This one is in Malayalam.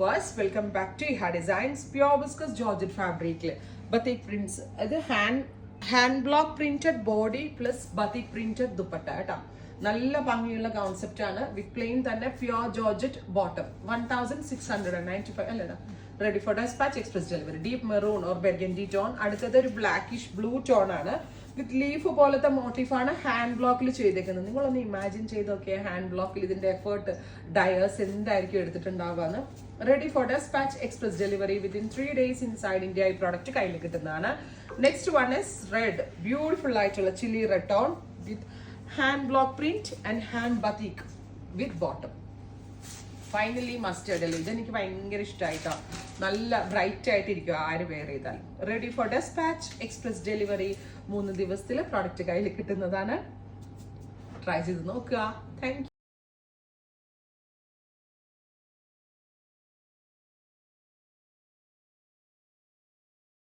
viewers, welcome back to Iha Designs. Pure viscose Georgette fabric batik prints. അത് hand block printed body plus batik printed dupatta കേട്ടോ. നല്ല ഭംഗിയുള്ള കോൺസെപ്റ്റ് ആണ്. വിത്ത് പ്ലെയിൻ തന്നെ പ്യുർ ജോർജറ്റ് ബോട്ടം 1695 അല്ലേടാ. Ready for dispatch express delivery. Deep maroon or burgundy tone. അടുത്തത് ഒരു ബ്ലാക്കിഷ് ബ്ലൂ ടോൺ ആണ്. വിത്ത് ലീഫ് പോലത്തെ മോട്ടീഫാണ് ഹാൻഡ് ബ്ലോക്കിൽ ചെയ്തേക്കുന്നത്. നിങ്ങളൊന്ന് ഇമാജിൻ ചെയ്ത് നോക്കിയാൽ ഹാൻഡ് ബ്ലോക്കിൽ ഇതിന്റെ എഫേർട്ട് ഡയേഴ്സ് എന്തായിരിക്കും എടുത്തിട്ടുണ്ടാവുകയെന്ന്. Ready for dispatch express delivery within 3 days inside India. ഈ പ്രോഡക്റ്റ് കയ്യിൽ കിട്ടുന്നതാണ്. Next one is red. Beautiful ആയിട്ടുള്ള chilli red tone with hand block print and hand batik with bottom. Finally mustard അല്ലേ, ഇതെനിക്ക് ഭയങ്കര ഇഷ്ടമായിട്ടോ. നല്ല ബ്രൈറ്റ് ആയിട്ടിരിക്കും ആര് വെയർ ചെയ്താൽ. Ready for dispatch express delivery. 3 ദിവസത്തിൽ പ്രോഡക്റ്റ് കയ്യിൽ കിട്ടുന്നതാണ്. ട്രൈ ചെയ്ത് നോക്കുക. താങ്ക്